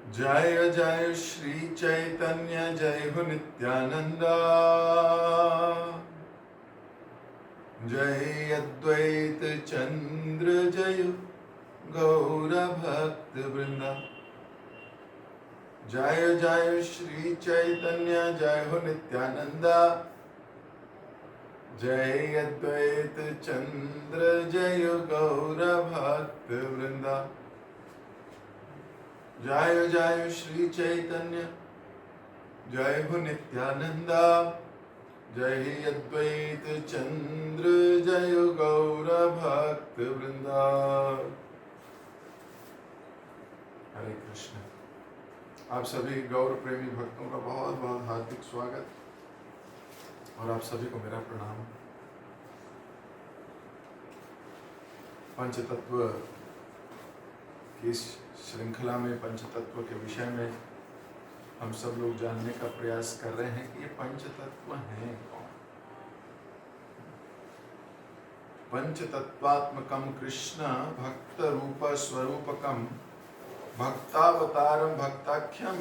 जय जय श्री चैतन्य जय हो नित्यानंद। जय अद्वैत चंद्र जय गौर भक्त वृंदा। जय जय श्री चैतन्य जय हो नित्यानंद। जय अद्वैत चंद्र जय गौर भक्त वृंदा। जय जय श्री चैतन्य जय हो नित्यानंद। जय अद्वैत चंद्र जय गौर भक्त वृंदा। हरे कृष्ण। आप सभी गौर प्रेमी भक्तों का बहुत बहुत हार्दिक स्वागत और आप सभी को मेरा प्रणाम। पंचतत्व की इस श्रृंखला में पंचतत्व के विषय में हम सब लोग जानने का प्रयास कर रहे हैं कि ये पंचतत्व हैं कौन। पंचतत्वात्मकम कृष्ण भक्त रूप स्वरूपकम भक्तावतारम भक्ताख्यम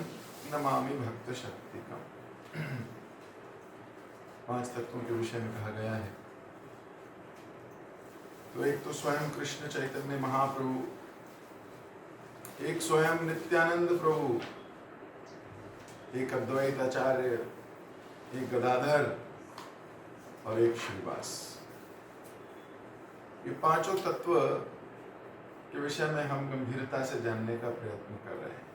नमामि भक्त शक्तिकम। 5 तत्वों के विषय में कहा गया है। तो एक तो स्वयं कृष्ण चैतन्य महाप्रभु, एक स्वयं नित्यानंद प्रभु, एक अद्वैत आचार्य, एक गदाधर और एक श्रीवास। ये पांचों तत्व के विषय में हम गंभीरता से जानने का प्रयत्न कर रहे हैं।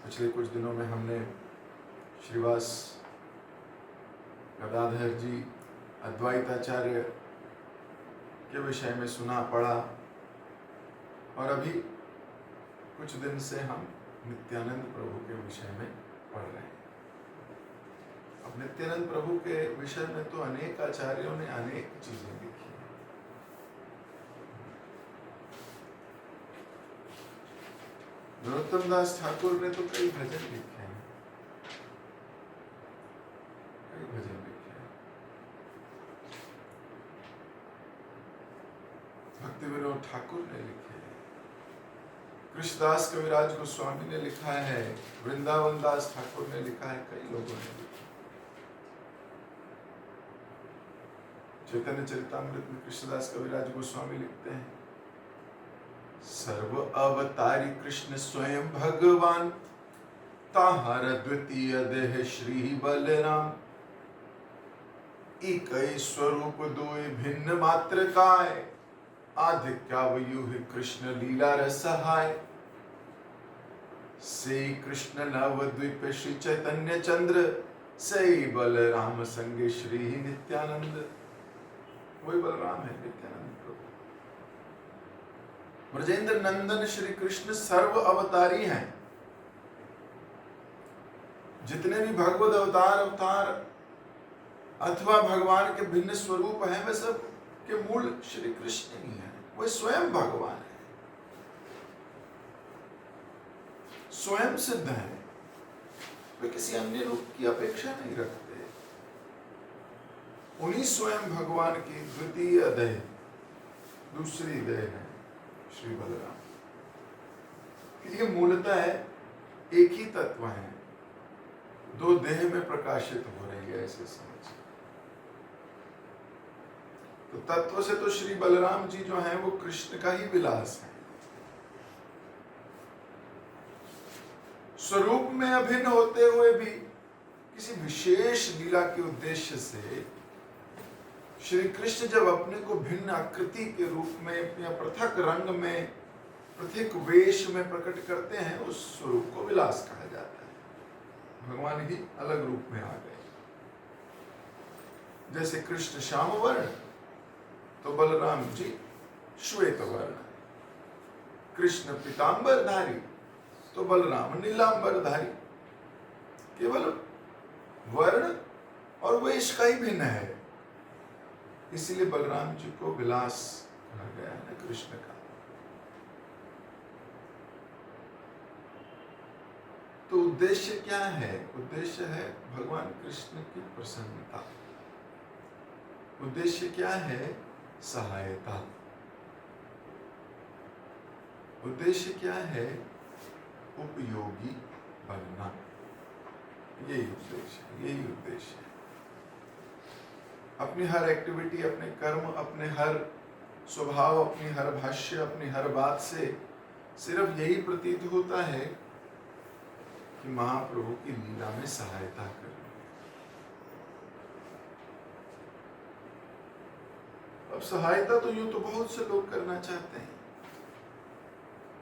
पिछले कुछ दिनों में हमने श्रीवास, गदाधर जी, अद्वैत आचार्य के विषय में सुना पढ़ा और अभी कुछ दिन से हम नित्यानंद प्रभु के विषय में पढ़ रहे हैं। अब नित्यानंद प्रभु के विषय में तो अनेक आचार्यों ने अनेक चीजें लिखी हैं। नरोत्तम दास ठाकुर ने तो कई भजन लिखे हैं, कई भजन लिखे हैं। भक्ति विनोद ठाकुर ने लिखे हैं, कृष्णदास कविराज गोस्वामी ने लिखा है, वृंदावन दास ठाकुर ने लिखा है, कई लोगों ने लिखा। चैतन्य चरितामृत में कृष्णदास कविराज गोस्वामी लिखते हैं, सर्व अवतारी कृष्ण स्वयं भगवान, ताहर द्वितीय देह श्री बलराम। एक स्वरूप दोय भिन्न मात्र काय, आधिक्यावयुः कृष्ण लीला रसहाय। से कृष्ण नवद्वीप श्री चैतन्य चंद्र, से बलराम संगे श्री नित्यानंद। वही बलराम है, नित्यानंद प्रभु। ब्रजेंद्र नंदन श्री कृष्ण सर्व अवतारी हैं। जितने भी भगवद अवतार अथवा भगवान के भिन्न स्वरूप हैं, वे सब के मूल श्री कृष्ण ही है। वो स्वयं भगवान है, स्वयं सिद्ध है। वे किसी अन्य रूप की अपेक्षा नहीं रखते। उन्हीं स्वयं भगवान की द्वितीय देह, दूसरी देह है श्री बलराम। ये मूलतः एक ही तत्व है, दो देह में प्रकाशित हो रही है, ऐसे समझ। तो तत्व से तो श्री बलराम जी जो हैं वो कृष्ण का ही विलास है। स्वरूप में अभिन्न होते हुए भी किसी विशेष लीला के उद्देश्य से श्री कृष्ण जब अपने को भिन्न आकृति के रूप में या पृथक रंग में, पृथक वेश में प्रकट करते हैं, उस स्वरूप को विलास कहा जाता है। भगवान ही अलग रूप में आ गए। जैसे कृष्ण श्याम वर्ण तो बलराम जी श्वेत वर्ण, कृष्ण पीतांबर धारी तो बलराम नीलांबर धारी। केवल वर्ण और वेश का ही भिन्न है, इसीलिए बलराम जी को विलास कहा गया है कृष्ण का। तो उद्देश्य क्या है? उद्देश्य है भगवान कृष्ण की प्रसन्नता। उद्देश्य क्या है? सहायता। उद्देश्य क्या है? उपयोगी बनना। यही उद्देश्य है। अपनी हर एक्टिविटी, अपने कर्म, अपने हर स्वभाव, अपनी हर भाष्य, अपनी हर बात से सिर्फ यही प्रतीत होता है कि महाप्रभु की लीला में सहायता करना। अब सहायता तो यूं तो बहुत से लोग करना चाहते हैं,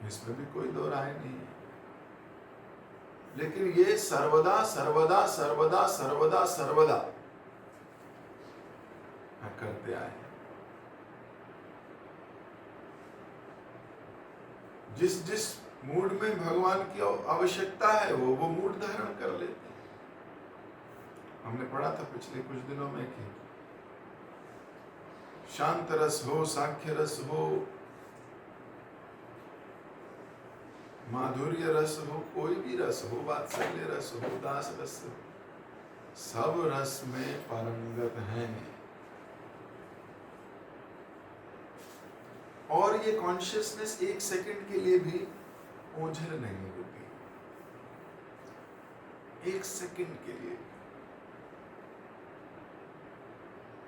इसमें भी कोई दो राय नहीं है, लेकिन ये सर्वदा सर्वदा सर्वदा सर्वदा सर्वदा करते आए हैं। जिस मूड में भगवान की आवश्यकता है वो मूड धारण कर लेते हैं। हमने पढ़ा था पिछले कुछ दिनों में कि शांत रस हो, साख्य रस हो, माधुर्य रस हो, कोई भी रस हो, वात्सल्य रस हो, दास रस हो, सब रस में पारंगत हैं। और ये कॉन्शियसनेस एक सेकंड के लिए भी ओझल नहीं होती, एक सेकंड के लिए,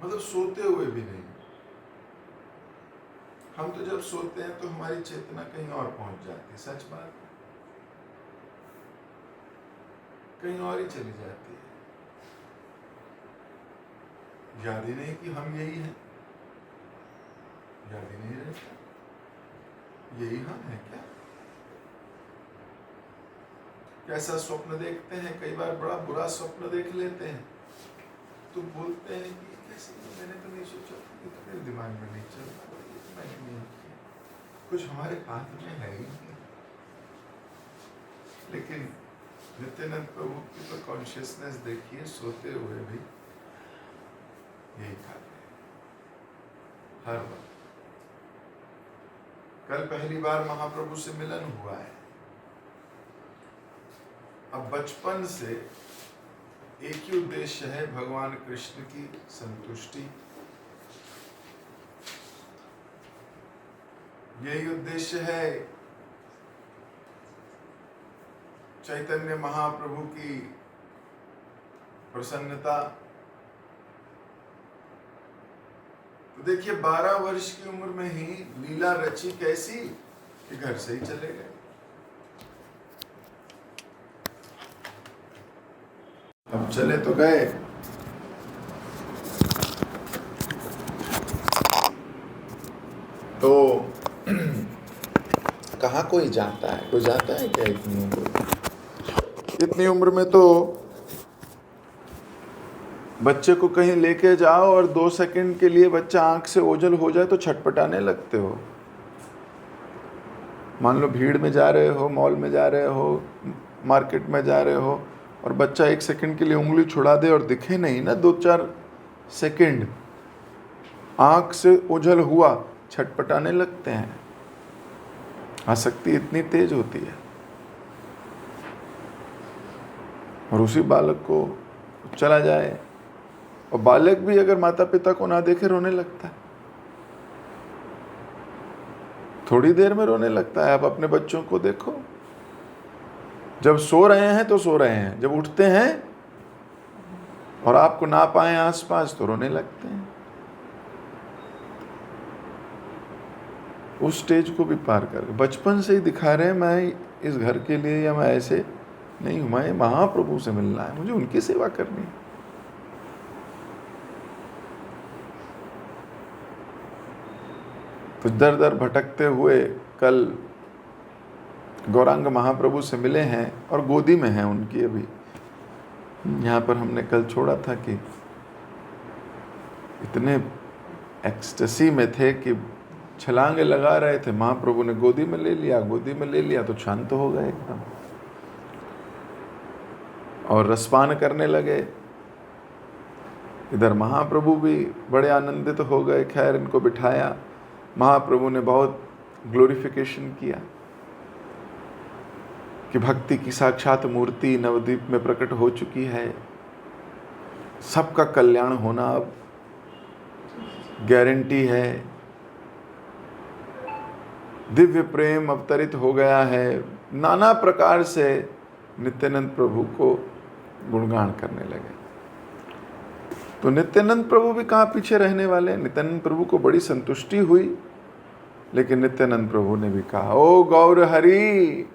मतलब सोते हुए भी नहीं। हम तो जब सोते हैं तो हमारी चेतना कहीं और पहुंच जाती है, सच बात, कहीं और ही चली जाती है। याद ही नहीं कि हम यही हैं, याद ही नहीं रहता यही हम हैं क्या। कैसा स्वप्न देखते हैं, कई बार बड़ा बुरा स्वप्न देख लेते हैं तो बोलते हैं कि कैसे, मैंने तो नहीं सोचा, मेरे दिमाग में नहीं चलता, कुछ हमारे हाथ में है ही नहीं। लेकिन नित्यानंद प्रभु की तो कॉन्शियसनेस देखिए, सोते हुए भी यही खाते हैं हर वक्त। कल पहली बार महाप्रभु से मिलन हुआ है। अब बचपन से एक ही उद्देश्य है, भगवान कृष्ण की संतुष्टि। यही उद्देश्य है चैतन्य महाप्रभु की प्रसन्नता। तो देखिए 12 वर्ष की उम्र में ही लीला रची कैसी कि घर से ही चले गए। अब चले तो गए, तो कहाँ कोई जाता है, कोई जाता है क्या इतनी उम्र में तो बच्चे को कहीं लेके जाओ और 2 सेकंड के लिए बच्चा आंख से ओझल हो जाए तो छटपटाने लगते हो। मान लो भीड़ में जा रहे हो, मॉल में जा रहे हो, मार्केट में जा रहे हो, और बच्चा 1 सेकंड के लिए उंगली छुड़ा दे और दिखे नहीं ना 2-4 सेकंड, आंख से ओझल हुआ, छटपटाने लगते हैं। आसक्ति इतनी तेज होती है। और उसी बालक को चला जाए, और बालक भी अगर माता पिता को ना देखे रोने लगता है, थोड़ी देर में रोने लगता है। आप अपने बच्चों को देखो, जब सो रहे हैं तो सो रहे हैं, जब उठते हैं और आपको ना पाए आसपास तो रोने लगते हैं। उस स्टेज को भी पार कर बचपन से ही दिखा रहे हैं, मैं इस घर के लिए या मैं ऐसे नहीं हूं, मैं महाप्रभु से मिलना है, मुझे उनकी सेवा करनी है। तो दर दर भटकते हुए कल गौरांग महाप्रभु से मिले हैं और गोदी में हैं उनकी। अभी यहाँ पर हमने कल छोड़ा था कि इतने एक्सटेसी में थे कि छलांगे लगा रहे थे। महाप्रभु ने गोदी में ले लिया, गोदी में ले लिया तो शांत हो गए एकदम और रसपान करने लगे। इधर महाप्रभु भी बड़े आनंदित हो गए। खैर इनको बिठाया, महाप्रभु ने बहुत ग्लोरिफिकेशन किया कि भक्ति की साक्षात मूर्ति नवद्वीप में प्रकट हो चुकी है, सबका कल्याण होना अब गारंटी है। दिव्य प्रेम अवतरित हो गया है। नाना प्रकार से नित्यानंद प्रभु को गुणगान करने लगे। तो नित्यानंद प्रभु भी कहाँ पीछे रहने वाले हैं। नित्यानंद प्रभु को बड़ी संतुष्टि हुई, लेकिन नित्यानंद प्रभु ने भी कहा, ओ गौर हरि,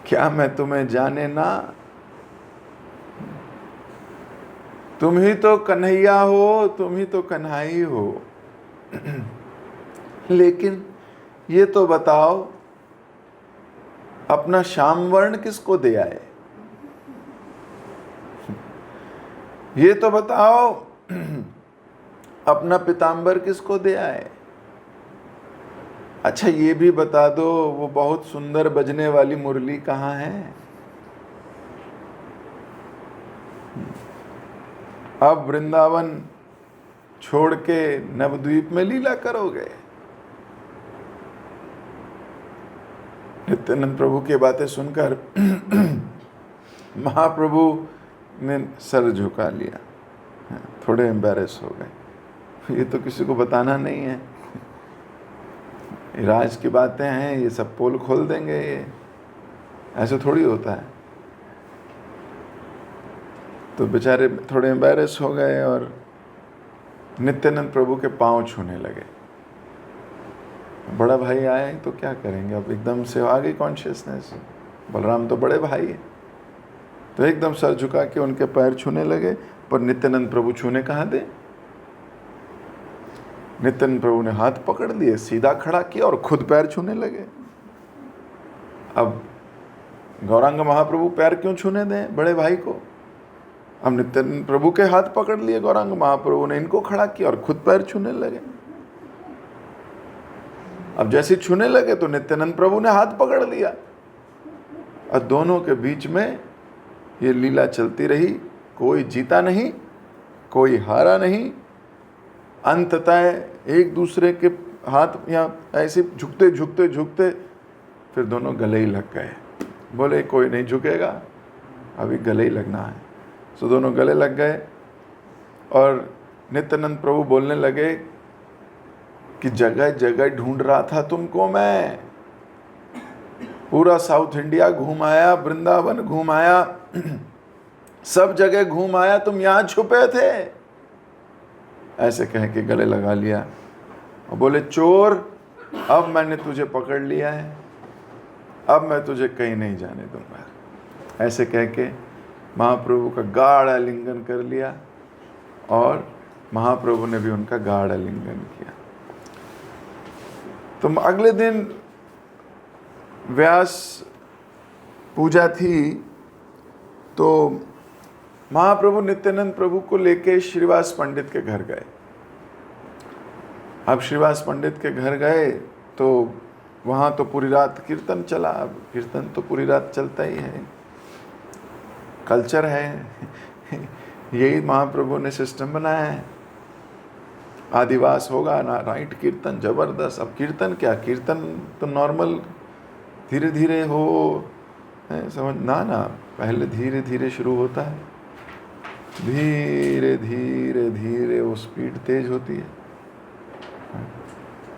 क्या मैं तुम्हें जाने ना? तुम ही तो कन्हैया हो, तुम ही तो कन्हाई हो। लेकिन ये तो बताओ, अपना श्याम वर्ण किसको दे आए? ये तो बताओ, अपना पीतांबर किसको दे आए? अच्छा ये भी बता दो, वो बहुत सुंदर बजने वाली मुरली कहाँ है? अब वृंदावन छोड़ के नवद्वीप में लीला करोगे? नित्यानंद प्रभु की बातें सुनकर महाप्रभु ने सर झुका लिया, थोड़े एम्बैरेस हो गए। ये तो किसी को बताना नहीं है, राज की बातें हैं, ये सब पोल खोल देंगे, ये ऐसे थोड़ी होता है। तो बेचारे थोड़े एम्बैरेस हो गए और नित्यानंद प्रभु के पांव छूने लगे। बड़ा भाई आए तो क्या करेंगे, अब एकदम से आ गई कॉन्शियसनेस, बलराम तो बड़े भाई है, तो एकदम सर झुका के उनके पैर छूने लगे। पर नित्यानंद प्रभु छूने कहाँ दे? नित्यानंद प्रभु ने हाथ पकड़ लिए, सीधा खड़ा किया और खुद पैर छूने लगे। अब गौरांग महाप्रभु पैर क्यों छूने दें बड़े भाई को? अब नित्यानंद प्रभु के हाथ पकड़ लिए गौरांग महाप्रभु ने, इनको खड़ा किया और खुद पैर छूने लगे। अब जैसे छूने लगे तो नित्यानंद प्रभु ने हाथ पकड़ लिया और दोनों के बीच में ये लीला चलती रही। कोई जीता नहीं, कोई हारा नहीं। अंततः एक दूसरे के हाथ या ऐसे झुकते झुकते झुकते फिर दोनों गले ही लग गए। बोले कोई नहीं झुकेगा, अभी गले ही लगना है। तो दोनों गले लग गए और नित्यानंद प्रभु बोलने लगे कि जगह जगह ढूंढ रहा था तुमको मैं, पूरा साउथ इंडिया घूम आया, वृंदावन घूम आया, सब जगह घूम आया, तुम यहाँ छुपे थे। ऐसे कह के गले लगा लिया और बोले चोर, अब मैंने तुझे पकड़ लिया है, अब मैं तुझे कहीं नहीं जाने दूंगा। ऐसे कह के महाप्रभु का गाढ़ आलिंगन कर लिया और महाप्रभु ने भी उनका गाढ़ आलिंगन किया। तो अगले दिन व्यास पूजा थी, तो महाप्रभु नित्यानंद प्रभु को लेके श्रीवास पंडित के घर गए। अब श्रीवास पंडित के घर गए तो वहाँ तो पूरी रात कीर्तन चला। अब कीर्तन तो पूरी रात चलता ही है, कल्चर है, यही महाप्रभु ने सिस्टम बनाया है। आदिवास होगा ना, राइट, कीर्तन जबरदस्त। अब कीर्तन क्या, कीर्तन तो नॉर्मल धीरे धीरे हो, समझ ना, पहले धीरे धीरे शुरू होता है, धीरे धीरे धीरे वो स्पीड तेज होती है,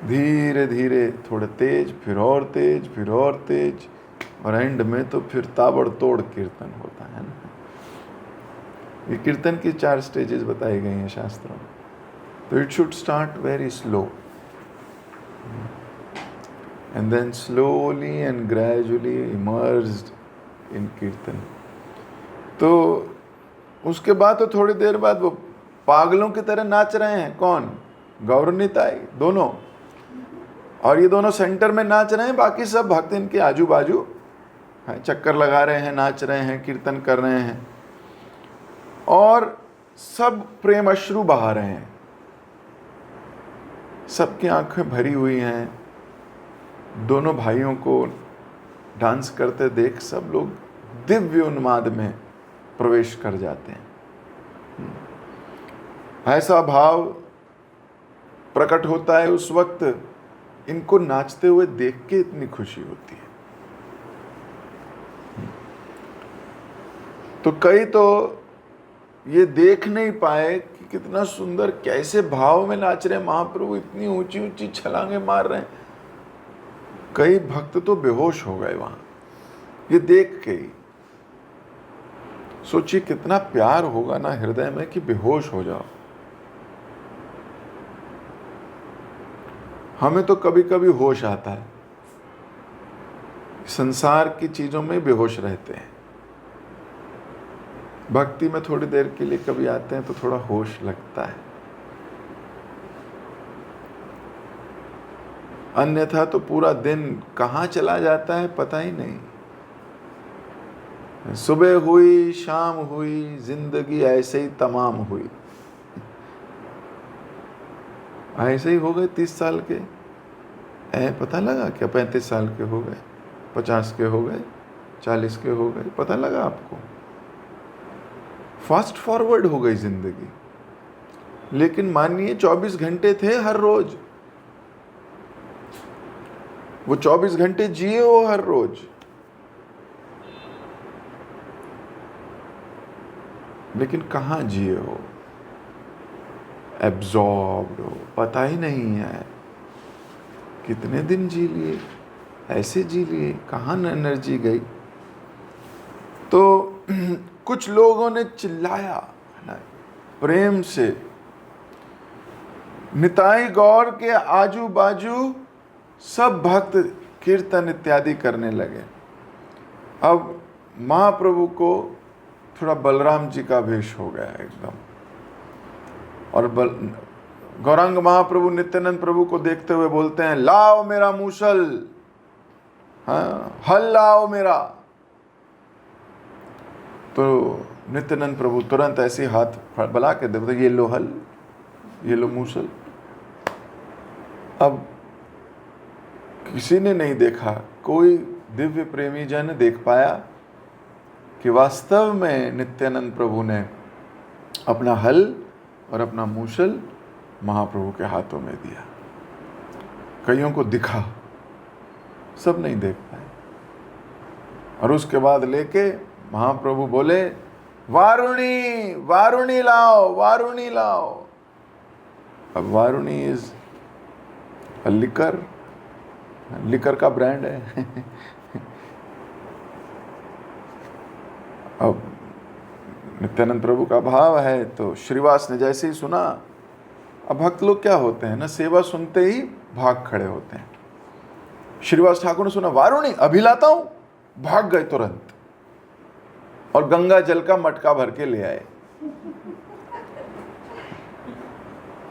धीरे धीरे थोड़ा तेज, फिर और तेज, फिर और तेज, और एंड में तो फिर ताबड़तोड़ कीर्तन होता है ना। ये कीर्तन की 4 स्टेजेस बताई गई हैं शास्त्रों में। तो it should start very slow and then slowly and gradually emerged in कीर्तन। तो उसके बाद तो थोड़ी देर बाद वो पागलों की तरह नाच रहे हैं। कौन? गौर निताई दोनों, और ये दोनों सेंटर में नाच रहे हैं, बाकी सब भक्त इनके आजू बाजू चक्कर लगा रहे हैं, नाच रहे हैं, कीर्तन कर रहे हैं, और सब प्रेम अश्रु बहा रहे हैं। सबकी आंखें भरी हुई हैं। दोनों भाइयों को डांस करते देख सब लोग दिव्य उन्माद में प्रवेश कर जाते हैं। ऐसा भाव प्रकट होता है उस वक्त, इनको नाचते हुए देख के इतनी खुशी होती है। तो कई तो ये देख नहीं पाए कि कितना सुंदर, कैसे भाव में नाच रहे हैं महाप्रभु, इतनी ऊंची ऊंची छलांगे मार रहे हैं। कई भक्त तो बेहोश हो गए वहां, ये देख के ही। सोचिए कितना प्यार होगा ना हृदय में कि बेहोश हो जाओ। हमें तो कभी कभी होश आता है, संसार की चीजों में बेहोश रहते हैं, भक्ति में थोड़ी देर के लिए कभी आते हैं तो थोड़ा होश लगता है, अन्यथा तो पूरा दिन कहाँ चला जाता है पता ही नहीं। सुबह हुई शाम हुई, जिंदगी ऐसे ही तमाम हुई। ऐसे ही हो गए 30 साल के, पता लगा क्या 35 साल के हो गए, 50 के हो गए, 40 के हो गए, पता लगा आपको? फास्ट फॉरवर्ड हो गई जिंदगी। लेकिन मानिए 24 घंटे थे हर रोज, वो 24 घंटे जिए हो हर रोज, लेकिन कहाँ जिए हो? एब्जॉर्ब्ड हो, पता ही नहीं है कितने दिन जी लिए, ऐसे जी लिए, कहाँ एनर्जी गई। तो कुछ लोगों ने चिल्लाया प्रेम से, निताई गौर के आजू बाजू सब भक्त कीर्तन इत्यादि करने लगे। अब महाप्रभु को थोड़ा बलराम जी का वेश हो गया एकदम, और गौरांग महाप्रभु नित्यानंद प्रभु को देखते हुए बोलते हैं, लाओ मेरा मूसल, हाँ हल लाओ मेरा। तो नित्यानंद प्रभु तुरंत ऐसे हाथ बला के देखते, ये लो हल, ये लो मूसल। अब किसी ने नहीं देखा, कोई दिव्य प्रेमी जन देख पाया कि वास्तव में नित्यानंद प्रभु ने अपना हल और अपना मूसल महाप्रभु के हाथों में दिया। कईयों को दिखा, सब नहीं देख पाए। और उसके बाद लेके महाप्रभु बोले, वारुणी वारुणी लाओ, वारुणी लाओ। अब वारुणी इज लिकर, लिकर का ब्रांड है। अब नित्यानंद प्रभु का भाव है, तो श्रीवास ने जैसे ही सुना, अब भक्त लोग क्या होते हैं ना, सेवा सुनते ही भाग खड़े होते हैं। श्रीवास ठाकुर ने सुना वारुणी अभी लाता हूं, भाग गए तुरंत और गंगा जल का मटका भर के ले आए।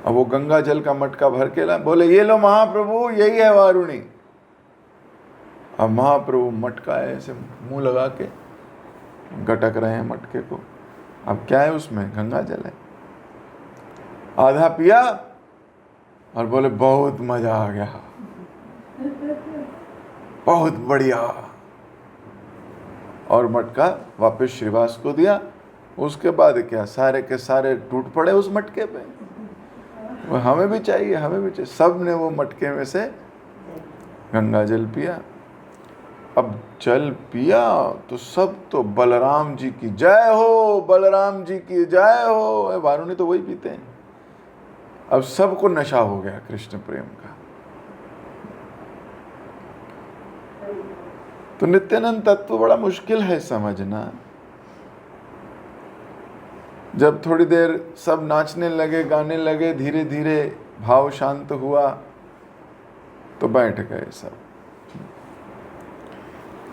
अब वो गंगा जल का मटका भर के लाए, बोले ये लो महाप्रभु, यही है वारुणी। अब महाप्रभु मटका ऐसे मुंह लगा के गटक रहे हैं मटके को। अब क्या है उसमें? गंगा जल है। आधा पिया और बोले बहुत मजा आ गया, बहुत बढ़िया। और मटका वापस श्रीवास को दिया। उसके बाद क्या, सारे के सारे टूट पड़े उस मटके पे। वो हमें भी चाहिए, हमें भी चाहिए। सब ने वो मटके में से गंगा जल पिया। अब जल पिया तो सब तो बलराम जी की जय हो, बलराम जी की जय हो। वारुणी तो वही पीते हैं। अब सबको नशा हो गया कृष्ण प्रेम का। तो नित्यानंद तत्व बड़ा मुश्किल है समझना। जब थोड़ी देर सब नाचने लगे, गाने लगे, धीरे धीरे भाव शांत हुआ, तो बैठ गए सब।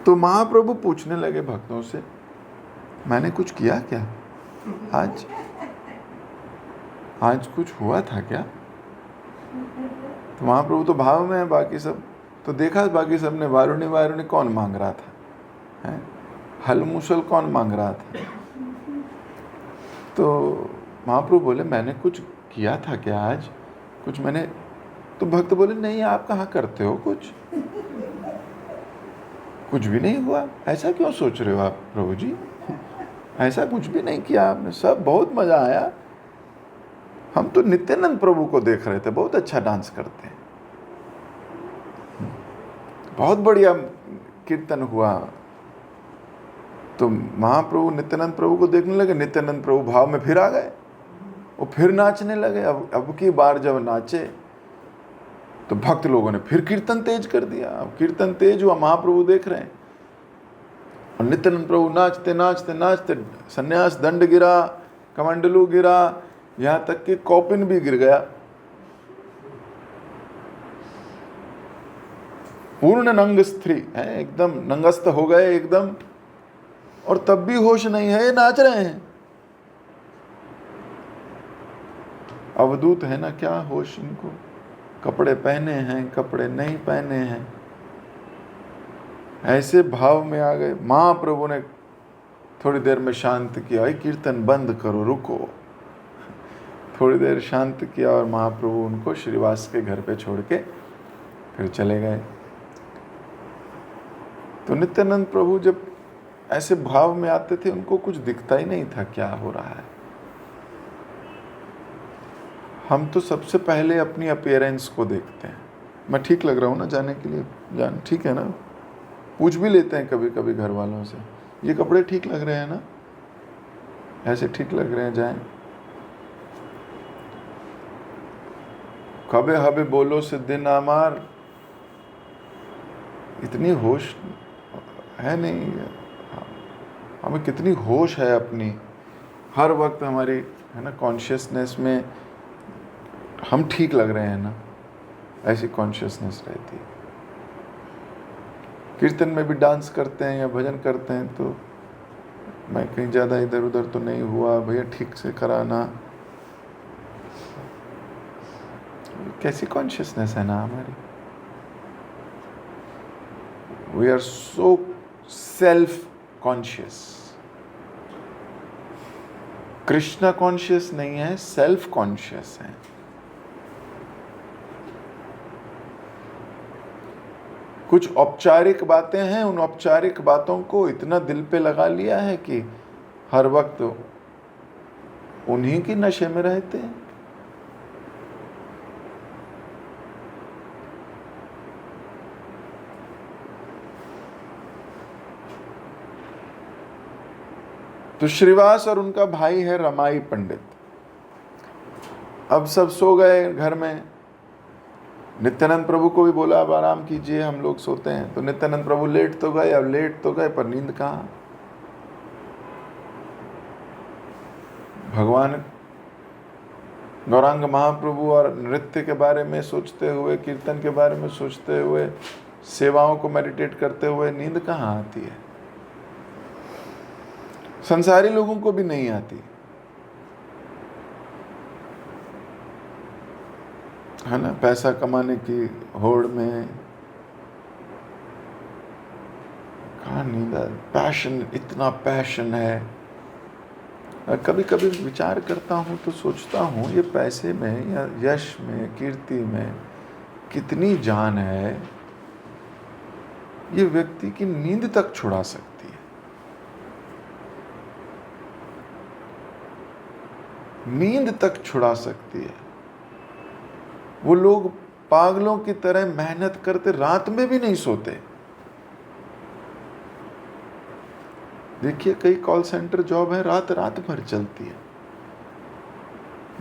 तो महाप्रभु पूछने लगे भक्तों से, मैंने कुछ किया क्या आज? आज कुछ हुआ था क्या? तो महाप्रभु तो भाव में है, बाकी सब तो देखा, बाकी सब ने वारुणी वारुणी कौन मांग रहा था, है? हल मूसल कौन मांग रहा था? तो महाप्रभु बोले मैंने कुछ किया था क्या आज? कुछ मैंने? तो भक्त बोले नहीं, आप कहाँ करते हो कुछ भी नहीं हुआ। ऐसा क्यों सोच रहे हो आप प्रभु जी? ऐसा कुछ भी नहीं किया आपने, सब बहुत मजा आया। हम तो नित्यानंद प्रभु को देख रहे थे, बहुत अच्छा डांस करते हैं, बहुत बढ़िया कीर्तन हुआ। तो महाप्रभु नित्यानंद प्रभु को देखने लगे। नित्यानंद प्रभु भाव में फिर आ गए, वो फिर नाचने लगे। अब की बार जब नाचे तो भक्त लोगों ने फिर कीर्तन तेज कर दिया। अब कीर्तन तेज हुआ, महाप्रभु देख रहे हैं, और नित्यानंद प्रभु नाचते नाचते नाचते, सन्यास दंड गिरा, कमंडलू गिरा, यहां तक कि कौपिन भी गिर गया, पूर्ण नंग स्त्री है, एकदम नंगस्त हो गए एकदम, और तब भी होश नहीं है, ये नाच रहे हैं। अवधूत है ना, क्या होश इनको, कपड़े पहने हैं, कपड़े नहीं पहने हैं, ऐसे भाव में आ गए। महाप्रभु ने थोड़ी देर में शांत किया, कीर्तन बंद करो, रुको। थोड़ी देर शांत किया और महाप्रभु उनको श्रीवास के घर पे छोड़ के फिर चले गए। तो नित्यानंद प्रभु जब ऐसे भाव में आते थे, उनको कुछ दिखता ही नहीं था क्या हो रहा है। हम तो सबसे पहले अपनी अपीयरेंस को देखते हैं, मैं ठीक लग रहा हूँ ना जाने के लिए, जान ठीक है ना, पूछ भी लेते हैं कभी कभी घर वालों से, ये कपड़े ठीक लग रहे हैं ना, ऐसे ठीक लग रहे हैं, जाएं। कबे हबे बोलो से दिन आमार, इतनी होश है नहीं, हमें कितनी होश है अपनी, हर वक्त हमारी है ना कॉन्शियसनेस में हम ठीक लग रहे हैं ना, ऐसी कॉन्शियसनेस रहती है। कीर्तन में भी डांस करते हैं या भजन करते हैं तो मैं कहीं ज़्यादा इधर उधर तो नहीं हुआ, भैया ठीक से कराना, कैसी कॉन्शियसनेस है ना हमारी। We are so self conscious. Krishna conscious नहीं है, सेल्फ कॉन्शियस है। कुछ औपचारिक बातें हैं, उन औपचारिक बातों को इतना दिल पे लगा लिया है कि हर वक्त उन्हीं की नशे में रहते हैं। तो श्रीवास और उनका भाई है रमाई पंडित। अब सब सो गए घर में। नित्यानंद प्रभु को भी बोला अब आराम कीजिए, हम लोग सोते हैं। तो नित्यानंद प्रभु लेट तो गए, अब लेट तो गए पर नींद कहाँ। भगवान गौरांग महाप्रभु और नृत्य के बारे में सोचते हुए, कीर्तन के बारे में सोचते हुए, सेवाओं को मेडिटेट करते हुए नींद कहाँ आती है। संसारी लोगों को भी नहीं आती है ना, पैसा कमाने की होड़ में कहाँ नींद है। पैशन, इतना पैशन है। कभी कभी विचार करता हूँ तो सोचता हूँ ये पैसे में या यश में, कीर्ति में कितनी जान है, ये व्यक्ति की नींद तक छुड़ा सकती है। नींद तक छुड़ा सकती है। वो लोग पागलों की तरह मेहनत करते, रात में भी नहीं सोते। देखिए कई कॉल सेंटर जॉब है, रात रात भर चलती है,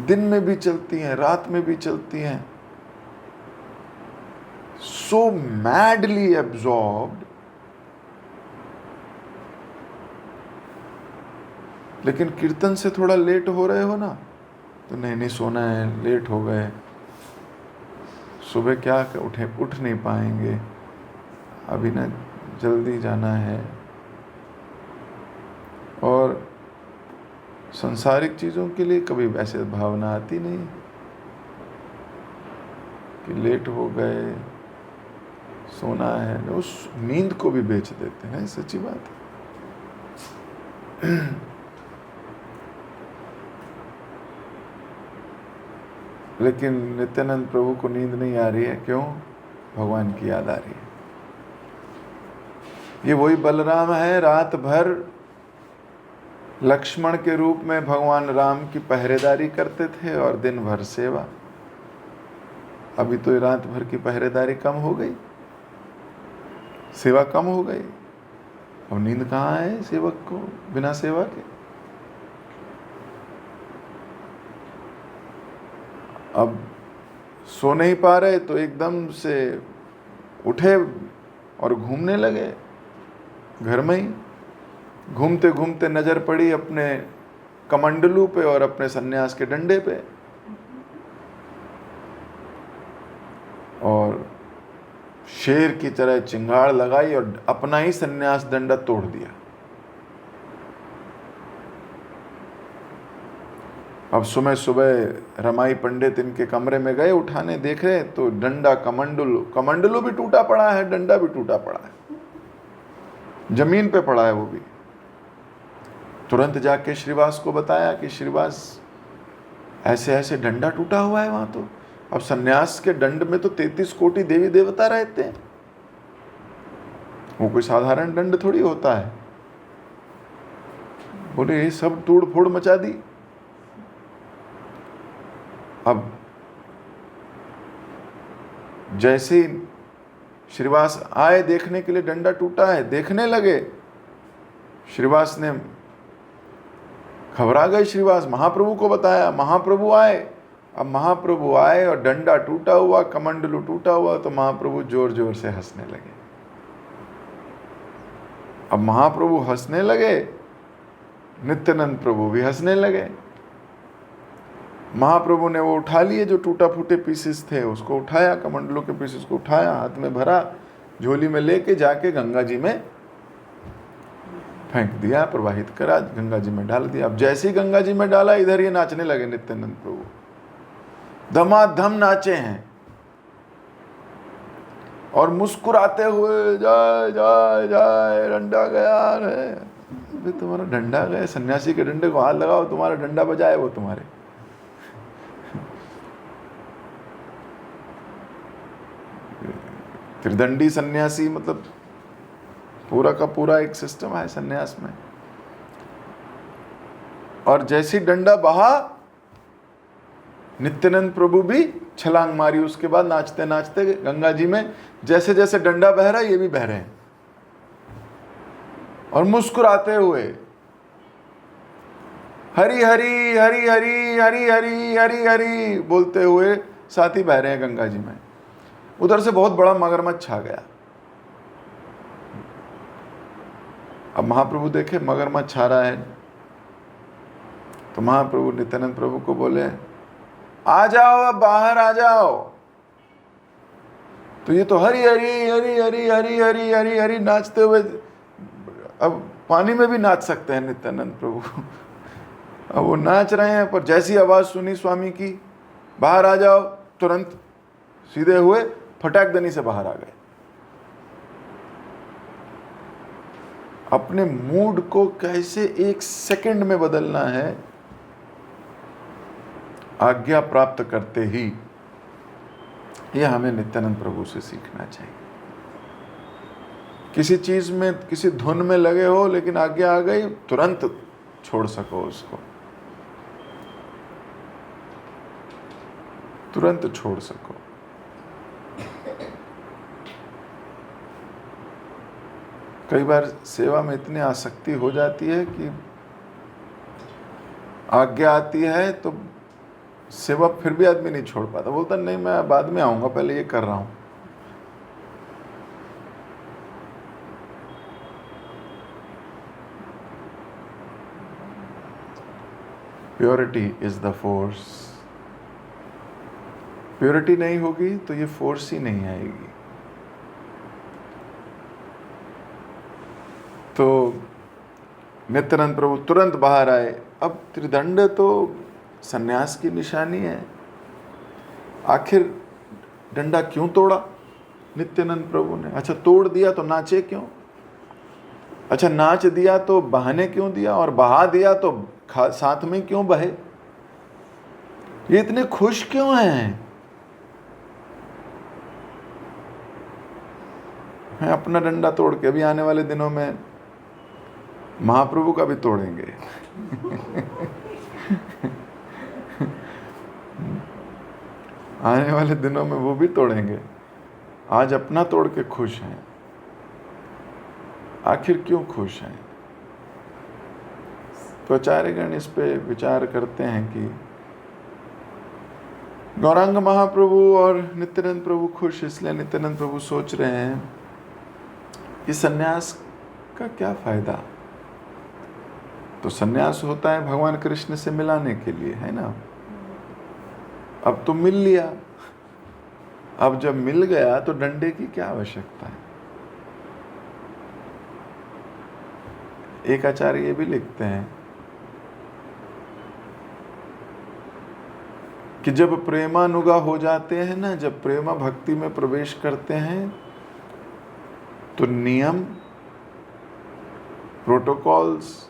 दिन में भी चलती हैं, रात में भी चलती हैं। सो मैडली एब्जॉर्ब्ड, लेकिन कीर्तन से थोड़ा लेट हो रहे हो ना तो नहीं सोना है, लेट हो गए, सुबह क्या उठ नहीं पाएंगे, अभी ना जल्दी जाना है। और सांसारिक चीज़ों के लिए कभी वैसे भावना आती नहीं कि लेट हो गए, सोना है। उस नींद को भी बेच देते हैं, सच्ची बात है। लेकिन नित्यानंद प्रभु को नींद नहीं आ रही है, क्यों? भगवान की याद आ रही है। ये वही बलराम है, रात भर लक्ष्मण के रूप में भगवान राम की पहरेदारी करते थे और दिन भर सेवा। अभी तो रात भर की पहरेदारी कम हो गई, सेवा कम हो गई, अब नींद कहाँ है सेवक को बिना सेवा के। अब सो नहीं पा रहे तो एकदम से उठे और घूमने लगे घर में ही। घूमते घूमते नजर पड़ी अपने कमंडलू पे और अपने सन्यास के डंडे पे, और शेर की तरह चिंगाड़ लगाई और अपना ही सन्यास दंडा तोड़ दिया। अब सुबह सुबह रमाई पंडित इनके कमरे में गए, उठाने देख रहे तो डंडा कमंडलू भी टूटा पड़ा है, डंडा भी टूटा पड़ा है, जमीन पे पड़ा है वो भी। तुरंत जाके श्रीवास को बताया कि श्रीवास ऐसे ऐसे डंडा टूटा हुआ है वहां। तो अब सन्यास के दंड में तो 33 कोटि देवी देवता रहते हैं, वो कोई साधारण दंड थोड़ी होता है। बोले ये सब तोड़ फोड़ मचा दी। अब जैसे श्रीवास आए देखने के लिए डंडा टूटा है, देखने लगे, श्रीवास ने घबरा गए। श्रीवास महाप्रभु को बताया, महाप्रभु आए। अब महाप्रभु आए और डंडा टूटा हुआ, कमंडलू टूटा हुआ, तो महाप्रभु जोर जोर से हंसने लगे। अब महाप्रभु हंसने लगे, नित्यानंद प्रभु भी हंसने लगे। महाप्रभु ने वो उठा लिए जो टूटा फूटे पीसेस थे, उसको उठाया, कमंडलों के पीसेस को उठाया, हाथ में भरा, झोली में लेके जाके गंगा जी में फेंक दिया, प्रवाहित करा, गंगा जी में डाल दिया। अब जैसे ही गंगा जी में डाला, इधर ये नाचने लगे नित्यानंद प्रभु, धमाधम नाचे हैं और मुस्कुराते हुए जय जय जय, डंडा गया है। तुम्हारा डंडा गया, सन्यासी के डंडे को हाथ लगाओ, तुम्हारा डंडा बजाए वो तुम्हारे। त्रिदंडी सन्यासी मतलब पूरा का पूरा एक सिस्टम है सन्यास में। और जैसी डंडा बहा, नित्यानंद प्रभु भी छलांग मारी। उसके बाद नाचते नाचते गंगा जी में, जैसे जैसे डंडा बह रहा है ये भी बह रहे हैं, और मुस्कुराते हुए हरी हरी हरी हरी हरी हरी हरी हरी बोलते हुए साथ ही बह रहे हैं गंगा जी में। उधर से बहुत बड़ा मगरमच्छ छा गया। अब महाप्रभु देखे मगरमच्छ छा रहा है, तो महाप्रभु नित्यानंद प्रभु को बोले, आ जाओ, अब बाहर आ जाओ। तो ये तो हरी हरी हरी हरी हरी हरी हरी हरी नाचते हुए, अब पानी में भी नाच सकते हैं नित्यानंद प्रभु। अब वो नाच रहे हैं, पर जैसी आवाज सुनी स्वामी की, बाहर आ जाओ, तुरंत सीधे हुए, फटाकदनी से बाहर आ गए। अपने मूड को कैसे एक सेकंड में बदलना है, आज्ञा प्राप्त करते ही, यह हमें नित्यानंद प्रभु से सीखना चाहिए। किसी चीज में, किसी धुन में लगे हो, लेकिन आज्ञा आ गई, तुरंत छोड़ सको उसको, तुरंत छोड़ सको। कई बार सेवा में इतनी आसक्ति हो जाती है कि आज्ञा आती है तो सेवा फिर भी आदमी नहीं छोड़ पाता, बोलता नहीं मैं बाद में आऊंगा, पहले ये कर रहा हूं। Purity is the force. Purity नहीं होगी तो ये फोर्स ही नहीं आएगी। तो नित्यानंद प्रभु तुरंत बाहर आए। अब त्रिदंड तो सन्यास की निशानी है। आखिर डंडा क्यों तोड़ा नित्यानंद प्रभु ने? अच्छा, तोड़ दिया तो नाचे क्यों? अच्छा, नाच दिया तो बहाने क्यों दिया? और बहा दिया तो साथ में क्यों बहे? ये इतने खुश क्यों हैं? मैं अपना डंडा तोड़ के अभी आने वाले दिनों में महाप्रभु का भी तोड़ेंगे। आने वाले दिनों में वो भी तोड़ेंगे। आज अपना तोड़ के खुश हैं। आखिर क्यों खुश हैं? तो आचार्यगण इस पे विचार करते हैं कि गौरांग महाप्रभु और नित्यानंद प्रभु खुश, इसलिए नित्यानंद प्रभु सोच रहे हैं कि सन्यास का क्या फायदा। तो सन्यास होता है भगवान कृष्ण से मिलाने के लिए, है ना। अब तो मिल लिया, अब जब मिल गया तो डंडे की क्या आवश्यकता है। एक आचार्य ये भी लिखते हैं कि जब प्रेमानुगा हो जाते हैं ना, जब प्रेमा भक्ति में प्रवेश करते हैं, तो नियम, प्रोटोकॉल्स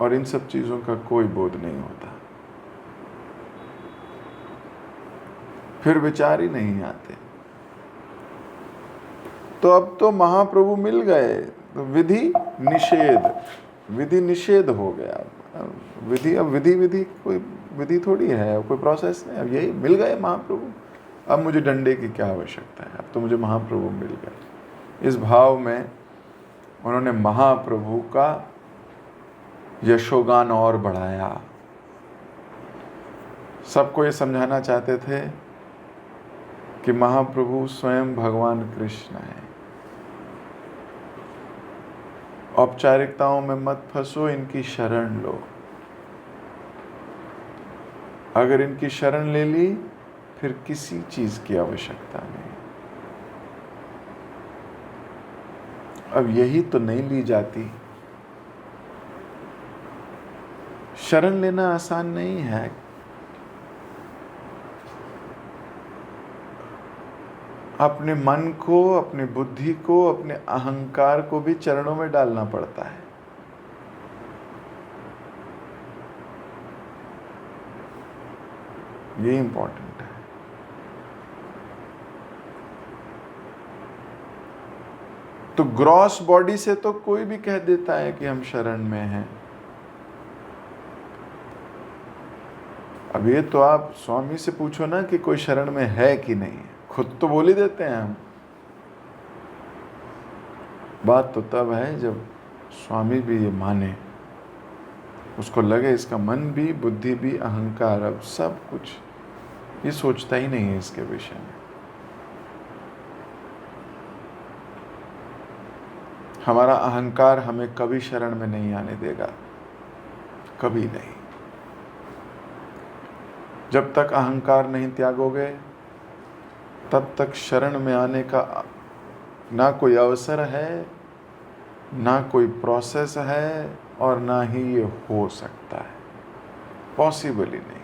और इन सब चीजों का कोई बोध नहीं होता, फिर विचार ही नहीं आते। तो अब तो महाप्रभु मिल गए, तो विधि निषेध हो गया। विधि, अब विधि कोई विधि थोड़ी है, कोई प्रोसेस नहीं। अब यही मिल गए महाप्रभु, अब मुझे डंडे की क्या आवश्यकता है, अब तो मुझे महाप्रभु मिल गए। इस भाव में उन्होंने महाप्रभु का यशोगान और बढ़ाया। सबको ये समझाना चाहते थे कि महाप्रभु स्वयं भगवान कृष्ण है। औपचारिकताओं में मत फंसो, इनकी शरण लो। अगर इनकी शरण ले ली, फिर किसी चीज की आवश्यकता नहीं। अब यही तो नहीं ली जाती। शरण लेना आसान नहीं है। अपने मन को, अपनी बुद्धि को, अपने अहंकार को भी चरणों में डालना पड़ता है। ये इंपॉर्टेंट है। तो ग्रॉस बॉडी से तो कोई भी कह देता है कि हम शरण में हैं। अब ये तो आप स्वामी से पूछो ना कि कोई शरण में है कि नहीं है, खुद तो बोल ही देते हैं हम। बात तो तब है जब स्वामी भी ये माने, उसको लगे इसका मन भी, बुद्धि भी, अहंकार, अब सब कुछ ये सोचता ही नहीं है इसके विषय में। हमारा अहंकार हमें कभी शरण में नहीं आने देगा, कभी नहीं। जब तक अहंकार नहीं त्यागोगे, तब तक शरण में आने का ना कोई अवसर है, ना कोई प्रोसेस है, और ना ही ये हो सकता है। पॉसिबल ही नहीं।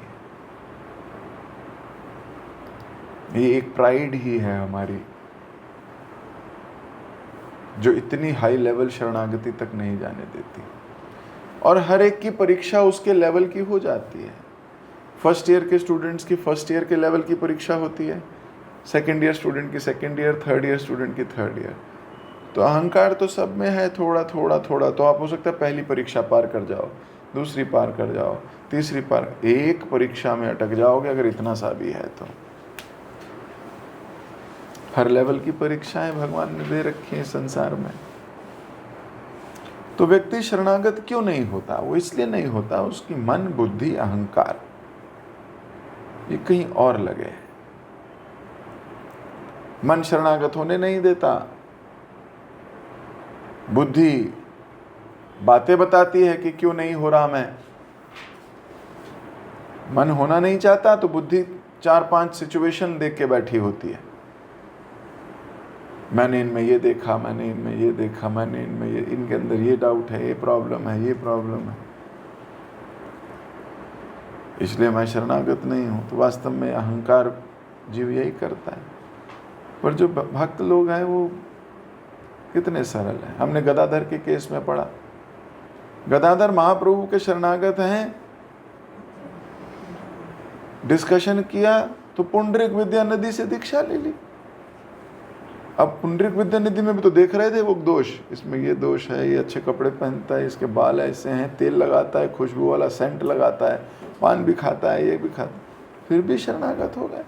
ये एक प्राइड ही है हमारी, जो इतनी हाई लेवल शरणागति तक नहीं जाने देती। और हर एक की परीक्षा उसके लेवल की हो जाती है। फर्स्ट ईयर के स्टूडेंट्स की फर्स्ट ईयर के लेवल की परीक्षा होती है, सेकेंड ईयर स्टूडेंट की second year, third year student की थर्ड ईयर। तो अहंकार तो सब में है, थोड़ा थोड़ा थोड़ा। तो आप हो सकता है पहली परीक्षा पार कर जाओ, दूसरी पार कर जाओ, तीसरी पार, एक परीक्षा में अटक जाओगे अगर इतना सा भी है तो। हर लेवल की परीक्षाएं भगवान ने दे रखी हैं संसार में। तो व्यक्ति शरणागत क्यों नहीं होता? वो इसलिए नहीं होता, उसकी मन, बुद्धि, अहंकार ये कहीं और लगे। मन शरणागत होने नहीं देता, बुद्धि बातें बताती है कि क्यों नहीं हो रहा मैं। मन होना नहीं चाहता तो बुद्धि 4-5 सिचुएशन देख के बैठी होती है। मैंने इनमें ये देखा, मैंने इनमें ये देखा, मैंने इनमें ये, इनके अंदर ये डाउट है, ये प्रॉब्लम है, ये प्रॉब्लम है, इसलिए मैं शरणागत नहीं हूं। तो वास्तव में अहंकार जीव यही करता है। पर जो भक्त लोग हैं वो कितने सरल हैं। हमने गदाधर के केस में पढ़ा, गदाधर महाप्रभु के शरणागत हैं, डिस्कशन किया तो पुंडरीक विद्या नदी से दीक्षा ले ली। अब पुंडरीक विद्या निधि में भी तो देख रहे थे वो दोष, इसमें ये दोष है, ये अच्छे कपड़े पहनता है, इसके बाल ऐसे हैं, तेल लगाता है, खुशबू वाला सेंट लगाता है, पान भी खाता है, ये भी खाता है, फिर भी शरणागत हो गए।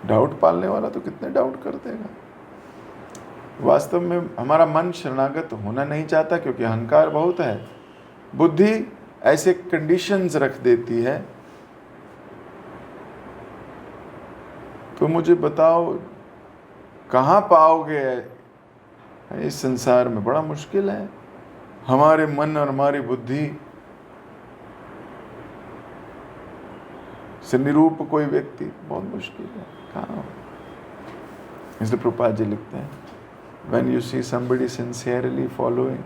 डाउट पालने वाला तो कितने डाउट कर देगा। वास्तव में हमारा मन शरणागत होना नहीं चाहता क्योंकि अहंकार बहुत है, बुद्धि ऐसे कंडीशंस रख देती है, तो मुझे बताओ कहाँ पाओगे? इस संसार में बड़ा मुश्किल है। हमारे मन और हमारी बुद्धि से निरूप कोई व्यक्ति बहुत मुश्किल है, कहाँ? इसलिए प्रभुपाद जी लिखते हैं, when you see somebody sincerely following,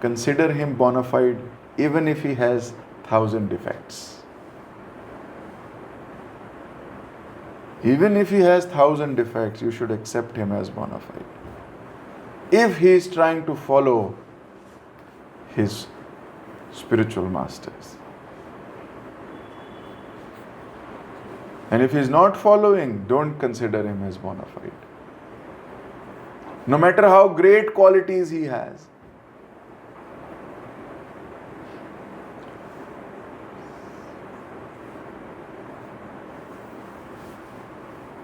consider him bona fide even if he has 1,000 defects. Even if he has 1,000 defects, you should accept him as bona fide. If he is trying to follow his spiritual masters. And if he is not following, don't consider him as bona fide. No matter how great qualities he has.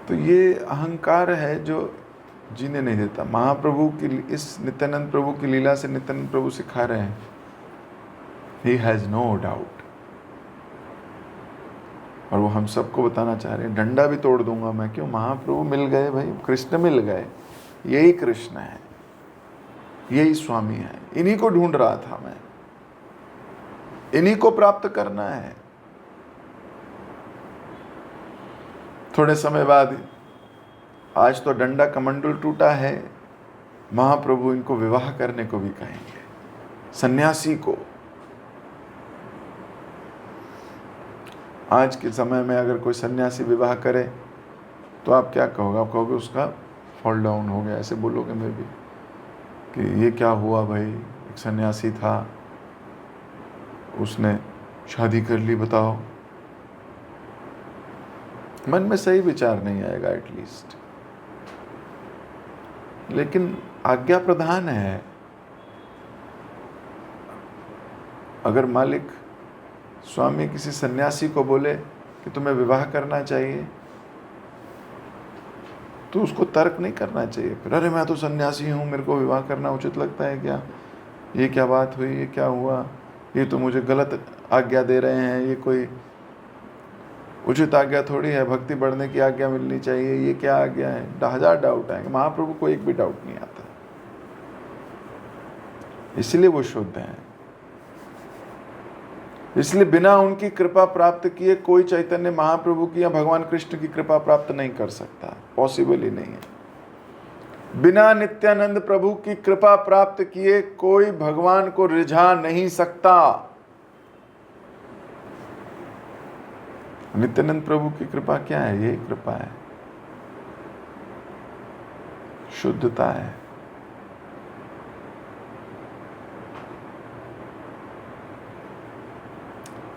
तो ये अहंकार है जो जीने नहीं देता। महाप्रभु की इस नित्यानंद प्रभु की लीला से नित्यानंद प्रभु सिखा रहे हैं, he has no doubt। और वो हम सबको बताना चाह रहे हैं, डंडा भी तोड़ दूंगा मैं। क्यों? महाप्रभु मिल गए भाई, कृष्ण मिल गए। यही कृष्ण है, यही स्वामी है, इन्हीं को ढूंढ रहा था मैं, इन्हीं को प्राप्त करना है। थोड़े समय बाद, आज तो डंडा कमंडल टूटा है, महाप्रभु इनको विवाह करने को भी कहेंगे, सन्यासी को। आज के समय में अगर कोई सन्यासी विवाह करे तो आप क्या कहोगे? आप कहोगे उसका फॉल डाउन हो गया, ऐसे बोलोगे मैं भी कि ये क्या हुआ भाई, एक सन्यासी था, उसने शादी कर ली, बताओ। मन में सही विचार नहीं आएगा एटलीस्ट। लेकिन आज्ञा प्रधान है। अगर मालिक स्वामी किसी सन्यासी को बोले कि तुम्हें विवाह करना चाहिए, तो उसको तर्क नहीं करना चाहिए फिर, अरे मैं तो सन्यासी हूँ, मेरे को विवाह करना उचित लगता है क्या? ये क्या बात हुई, ये क्या हुआ, ये तो मुझे गलत आज्ञा दे रहे हैं, ये कोई उचित आज्ञा थोड़ी है, भक्ति बढ़ने की आज्ञा मिलनी चाहिए, ये क्या आज्ञा है? 1000 डाउट आएंगे। महाप्रभु को एक भी डाउट नहीं आता, इसलिए वो शुद्ध हैं। इसलिए बिना उनकी कृपा प्राप्त किए कोई चैतन्य महाप्रभु की या भगवान कृष्ण की कृपा प्राप्त नहीं कर सकता, पॉसिबल ही नहीं है। बिना नित्यानंद प्रभु की कृपा प्राप्त किए कोई भगवान को रिझा नहीं सकता। नित्यानंद प्रभु की कृपा क्या है? यही कृपा है, शुद्धता है।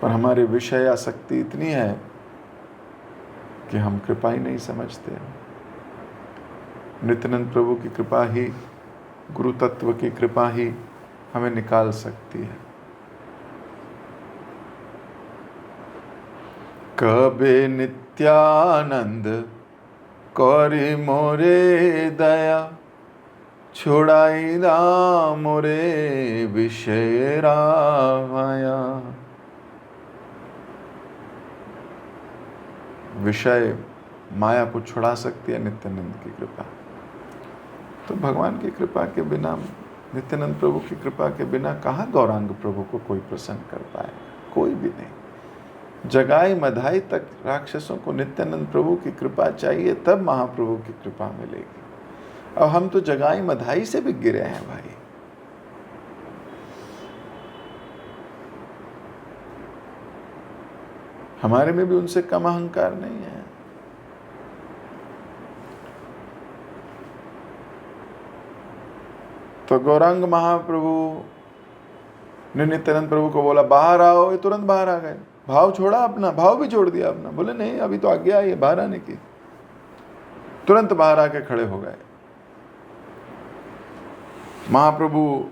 पर हमारी विषय आसक्ति इतनी है कि हम कृपा ही नहीं समझते। नित्यानंद प्रभु की कृपा ही, गुरु तत्व की कृपा ही हमें निकाल सकती है। कबे नित्यानंद करी मोरे दया, छोड़ाई दा मोरे विषय रामाया। विषय माया को छुड़ा सकती है नित्यानंद की कृपा। तो भगवान की कृपा के बिना, नित्यानंद प्रभु की कृपा के बिना कहाँ गौरांग प्रभु को कोई प्रसन्न कर पाएगा? कोई भी नहीं। जगाई मधाई तक राक्षसों को नित्यानंद प्रभु की कृपा चाहिए, तब महाप्रभु की कृपा मिलेगी। अब हम तो जगाई मधाई से भी गिरे हैं भाई। हमारे में भी उनसे कम अहंकार नहीं है। तो गौरांग महाप्रभु ने नित्यानंद प्रभु को बोला बाहर आओ, ये तुरंत बाहर आ गए। भाव छोड़ा अपना, भाव भी छोड़ दिया अपना। बोले नहीं, अभी तो आज्ञा आई है बाहर आने की। तुरंत बाहर आके खड़े हो गए। महाप्रभु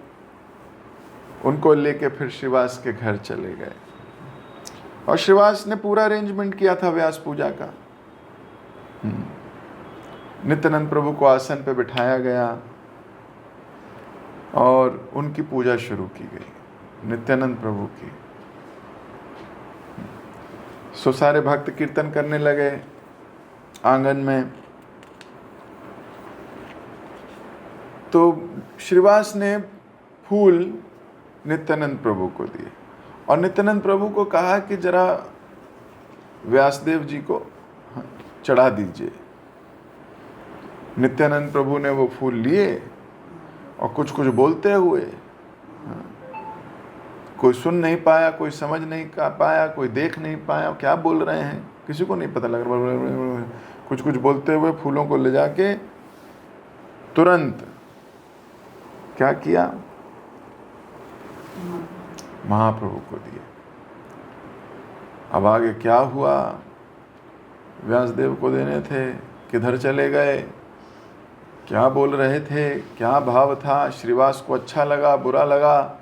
उनको लेके फिर श्रीवास के घर चले गए और श्रीवास ने पूरा अरेंजमेंट किया था व्यास पूजा का। नित्यानंद प्रभु को आसन पे बिठाया गया और उनकी पूजा शुरू की गई, नित्यानंद प्रभु की। सो सारे भक्त कीर्तन करने लगे आंगन में। तो श्रीवास ने फूल नित्यानंद प्रभु को दिए और नित्यानंद प्रभु को कहा कि जरा व्यासदेव जी को चढ़ा दीजिए। नित्यानंद प्रभु ने वो फूल लिए और कुछ कुछ बोलते हुए, कोई सुन नहीं पाया, कोई समझ नहीं पाया, कोई देख नहीं पाया क्या बोल रहे हैं, किसी को नहीं पता लग रहा। कुछ कुछ बोलते हुए फूलों को ले जाके तुरंत क्या किया, महाप्रभु को दिए। अब आगे क्या हुआ, व्यासदेव को देने थे, किधर चले गए, क्या बोल रहे थे, क्या भाव था, श्रीवास को अच्छा लगा बुरा लगा,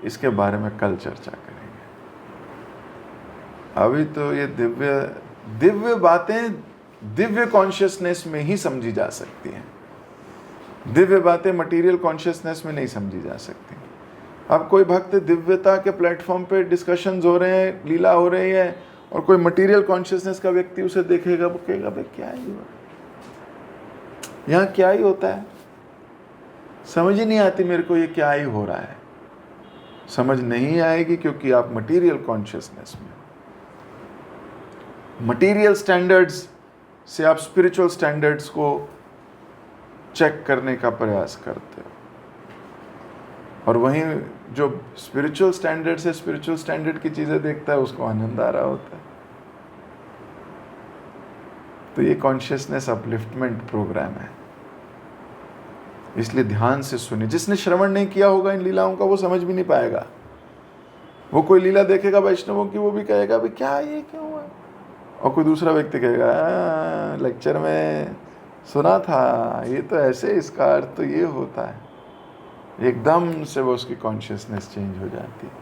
इसके बारे में कल चर्चा करेंगे। अभी तो ये दिव्य बातें दिव्य कॉन्शियसनेस में ही समझी जा सकती हैं। दिव्य बातें मटेरियल कॉन्शियसनेस में नहीं समझी जा सकती। अब कोई भक्त दिव्यता के प्लेटफॉर्म पे डिस्कशंस हो रहे हैं, लीला हो रही है, और कोई मटेरियल कॉन्शियसनेस का व्यक्ति उसे देखेगा, वो कहेगा भाई क्या ही हो, यहाँ क्या ही होता है, समझ ही नहीं आती मेरे को ये क्या ही हो रहा है। समझ नहीं आएगी क्योंकि आप मटेरियल कॉन्शियसनेस में, मटेरियल स्टैंडर्ड्स से आप स्पिरिचुअल स्टैंडर्ड्स को चेक करने का प्रयास करते हो, और वहीं जो स्पिरिचुअल स्टैंडर्ड से स्पिरिचुअल स्टैंडर्ड की चीजें देखता है उसको आनंद आ रहा होता है। तो ये कॉन्शियसनेस अपलिफ्टमेंट प्रोग्राम है, इसलिए ध्यान से सुनिए। जिसने श्रवण नहीं किया होगा इन लीलाओं का वो समझ भी नहीं पाएगा। वो कोई लीला देखेगा वैष्णवों की, वो भी कहेगा भाई क्या ये क्यों हुआ, और कोई दूसरा व्यक्ति कहेगा लेक्चर में सुना था ये तो ऐसे, इसका अर्थ तो ये होता है। एकदम से वो उसकी कॉन्शियसनेस चेंज हो जाती है।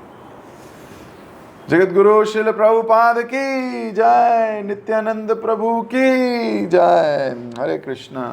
जगत गुरु श्रील प्रभुपाद की जय, नित्यानंद प्रभु की जय। हरे कृष्णा।